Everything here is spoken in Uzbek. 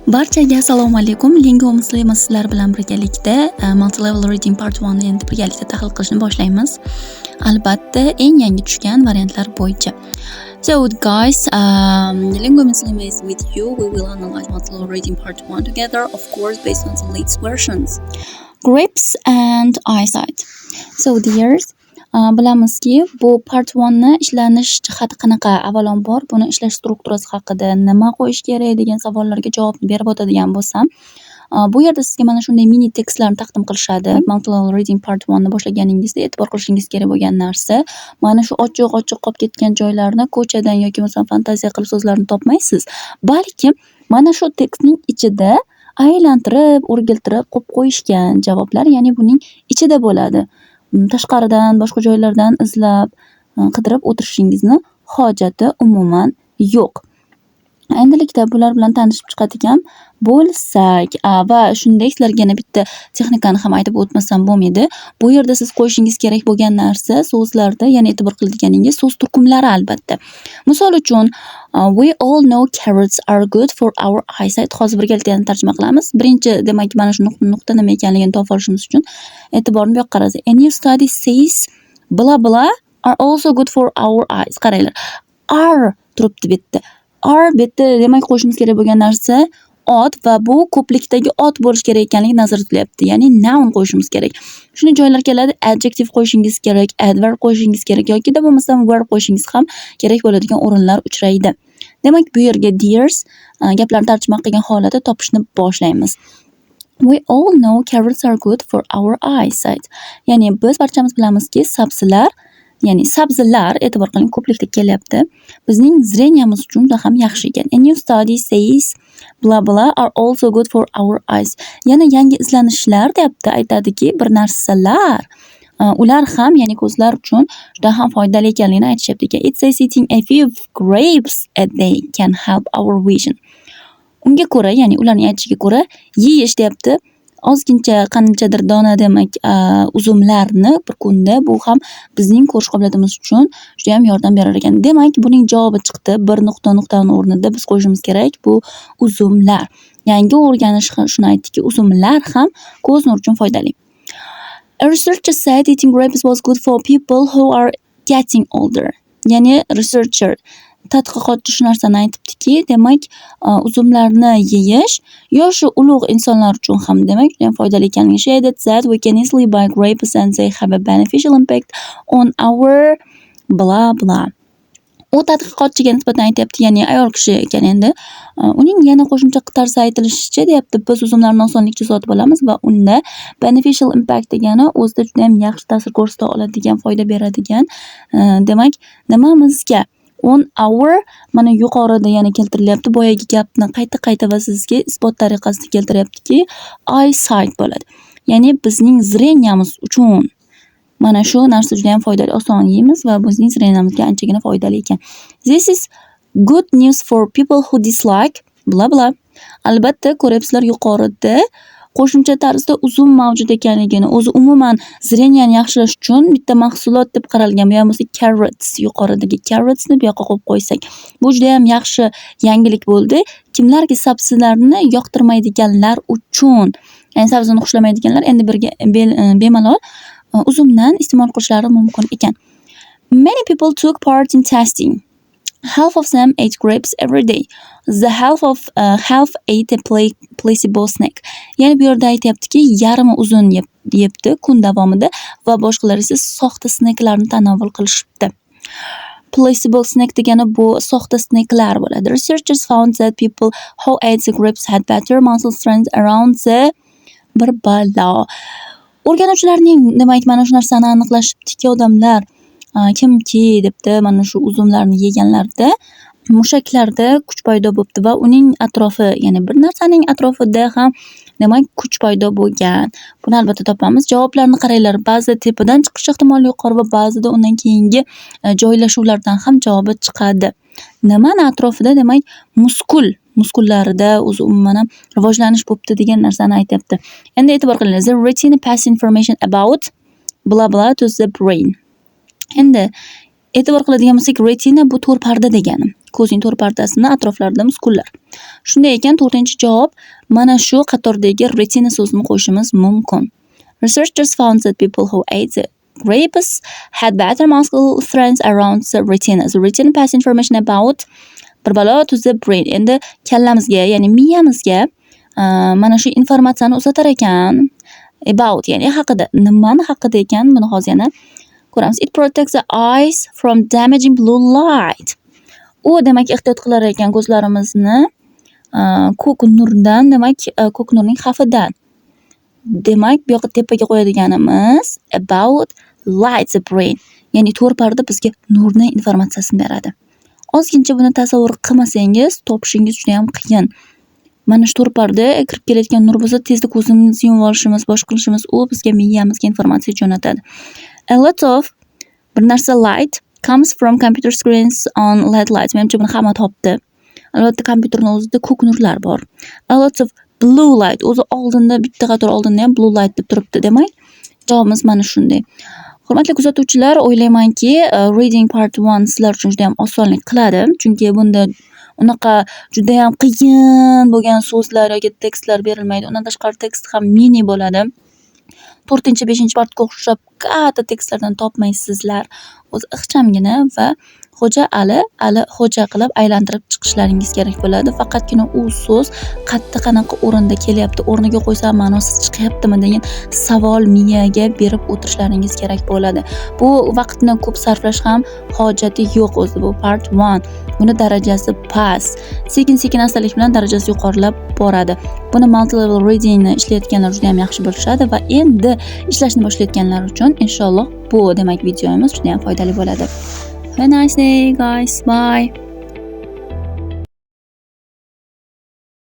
Barchaga assalomu alaykum. Lingo Muslima sizlar bilan birgalikda Multi-level reading part 1 ni endi birgalikda tahlil qilishni boshlaymiz. Albatta, eng yangi tushgan variantlar bo'yicha. So guys, Lingo Muslima is with you. We will analyze multi-level reading part 1 together, of course, based on the latest versions. Grips and eyesight. So dears, bilamizki, bu part 1 ni ishlanish jihati qanaqa? Avvalambor buni ishlash strukturasi haqida, nima qo'yish kerak degan savollarga javob berib o'tadigan bo'lsam, bu yerda sizga mana shunday mini tekstlarni taqdim qilishadi. Multi-level reading part 1 ni boshlaganingizda e'tibor qilishingiz kerak bo'lgan narsa, mana shu ochiq qolib ketgan joylarni ko'chadan yoki bo'lmasam fantaziya qilib so'zlarni topmaysiz. Balki mana shu tekstning ichida aylantirib, o'rgiltirib qo'yishgan javoblar, ya'ni buning ichida bo'ladi. Tashqaridan, boshqa joylardan izlab, qidirib o'tirishingizni hojati umuman yo'q. Endilikda bular bilan tanishib chiqadigan bo'lsak, va shunday sizlarga yana bitta texnikani ham aytib o'tmasam bo'lmaydi. Bu yerda siz qo'yishingiz kerak bo'lgan narsa so'zlarda, ya'ni e'tibor qiladiganingiz so'z turkumlari albatta. Misol uchun, we all know carrots are good for our eyesight. Hozir birgalikda tarjima qilamiz. Birinchi, demak, mana shu nuqta nima ekanligini topib olishimiz uchun e'tiborni bu yoqqa qarasak. A new study says blah blah are also good for our eyes. Qaranglar. Are turibdi bitta. Are bitta, demak, qo'shimiz kerak bo'lgan narsa ot va bu ko'plikdagi ot bo'lish kerak ekanligi nazarda tutilyapti. Ya'ni noun qo'yishimiz kerak. Shunday joylar keladi, adjective qo'yishingiz kerak, adverb qo'yishingiz kerak yoki da bo'lmasam verb qo'yishingiz ham kerak bo'ladigan o'rinlar uchraydi. Demak, bu yerga dears gaplarni tarjima qilgan holatda topishni boshlaymiz. We all know carrots are good for our eyesight. Ya'ni biz barchamiz bilamizki, sabzilar e'tibor qiling, ko'plikda kelyapti. Bizning zreniyamiz uchun juda ham yaxshi ekan. A new study says blah blah are also good for our eyes. Yana yangi izlanishlar deyapti, aytadiki, bir narsalar ular ham, ya'ni ko'zlar uchun juda ham foydali ekanligini aytishyapti ekan. It says eating a few grapes a day can help our vision. Unga ko'ra, ya'ni ularning aytishiga ko'ra, yeyish deyapti. Ozgincha qanchadir dona, demak, uzumlarni bir kunda, bu ham bizning ko'rish qobiliyatimiz uchun juda ham yordam berar ekan. Demak, buning javobi chiqdi. Bir nuqtani o'rnida biz qo'yishimiz kerak bu uzumlar. Yangi o'rganish shuni aytdiki, uzumlar ham ko'z nuri uchun foydali. A researcher said eating grapes was good for people who are getting older. Ya'ni researcher, tadqiqotchi shu narsani aytibdiki, demak, uzumlarni yeyish yoshi ulug' insonlar uchun ham, demak, juda ham foydali ekanligini. She added that we can easily buy grapes and they have a beneficial impact on our blah blah. U tadqiqotchiga nisbatan aytyapti, ya'ni ayol kishi ekan endi. Uning yana qo'shimcha tarzda aytilishicha, deyapti, biz uzumlarni osonlikcha sotib olamiz va unda beneficial impact degani o'zida juda ham yaxshi ta'sir ko'rsata oladigan, foyda beradigan, demak, nimamizga on our mana yuqorida yana keltirilyapti. Boyagi gapni qayta va sizga isbot tariqasida keltiryaptiki, eyesight bo'ladi. Ya'ni bizning zreniyamiz uchun mana shu narsa juda ham foydali. Oson yeymiz va bizning zreniyamizga anchagina foydali ekan. This is good news for people who dislike blah blah. Albatta, ko'ryapsizlar, yuqorida qo'shimcha tarzda uzum mavjud ekanligini, o'zi umuman zreniyani yaxshilash uchun bitta mahsulot deb qaralgan. Bu ham bo'lsa carrots, yuqoridagi carrotsni bu yoqqa qo'yib qo'ysak, bu juda ham yaxshi yangilik bo'ldi. Kimlarki sabzilarni yoqtirmaydiganlar uchun, ya'ni sabzini xushlamaydiganlar endi birga bemalol uzumdan iste'mol qilishlari mumkin ekan. Many people took part in testing. Half of them ate grapes every day. The half ate a placebo snack. Ya'ni bu yerda aytyaptiki, yarmi uzum yebdi kun davomida va boshqalar esa soxta snacklarni tanovul qilishibdi. Placebo snack degani bu soxta snacklar bo'ladi. Researchers found that people who ate the grapes had better muscle strength around the bir balo. O'rganuvchilarning, demak, mana shu narsani aniqlashibdiki, odamlar kimki debdi, mana shu uzumlarni yeganlarda mushaklarda kuch paydo bo'libdi va uning atrofi, ya'ni bir narsaning atrofida ham, demak, kuch paydo bo'lgan. Buni albatta topamiz. Javoblarni qaranglar, ba'zida tepadan chiqish ehtimoli yuqori va ba'zida undan keyingi joylashuvlardan ham javobi chiqadi. Nimani atrofida, demak, muskullarida o'zi umuman ham rivojlanish bo'libdi degan narsani aytyapti. Endi e'tibor qilinglar. The retina pass information about blah blah to the brain. Endi e'tibor qiladigan bo'lsak, retina bu to'r parda degani. ko'zning to'rt pardasini atroflarida muskullar. Shunday ekan, to'rtinchi javob mana shu qatordagi retina so'zini qo'shishimiz mumkin. Researchers found that people who ate the grapes had better muscle strength around the retina. The retina pass information about bir balo to the brain. Endi kallamizga, ya'ni miyamizga mana shu informatsiyani uzatar ekan. About, ya'ni haqida. Nimani haqida ekan? Buni hozir yana ko'ramiz. It protects the eyes from damaging blue light. U demak ehtiyot qilar ekan ko'zlarimizni ko'k nurdan, demak ko'k nurning xavfidan. Demak, bu yoqqa tepaga qo'yadiganimiz about light the brain. Ya'ni to'rt parda bizga nurning informatsiyasini beradi. Ozgincha buni tasavvur qilmasangiz, topishingiz juda ham qiyin. Mana shu to'rt parda kirib kelayotgan nur bo'lsa, tezda ko'zimizni yumib olishimiz, boshqa qilishimiz, u bizga miyamizga informatsiya jo'natadi. A lot of bir narsa light comes from computer screens on LED lights. Menimcha buni hamma topdi. Albatta, kompyuterning o'zida ko'k nurlar bor. A lot of blue light, o'zi oldinda bitta qator oldinda ham blue light deb turibdi. Demak, javobimiz mana shunday. Hurmatli kuzatuvchilar, o'ylaymanki, reading part 1 sizlar uchun juda ham osonlik qiladi, chunki bunda unaqa juda ham qiyin bo'lgan so'zlar yoki tekstlar berilmaydi. Undan tashqari tekst ham mini bo'ladi. 4-5 partga o'xshab katta tekstlardan topmaysizlar. O'zi ixchamgina va xo'ja ali xo'ja qilib aylantirib chiqishlaringiz kerak bo'ladi. Faqatgina u so'z qayerda qanaqa o'rinda kelyapti, o'rniga qo'ysam ma'nosi chiqyaptimi degan savol miyaga berib o'tirishlaringiz kerak bo'ladi. Bu vaqtni ko'p sarflash ham hojati yo'q o'zi. Bu part 1. Buni darajasi past. Sekin-sekin astalik bilan darajasi yuqorilab boradi. Buni multi-level readingni ishlayotganlar juda ham yaxshi bilishadi va endi ishlashni boshlayotganlar uchun inshaalloh bu demak videomiz juda ham foydali bo'ladi. Have a nice day, guys. Bye.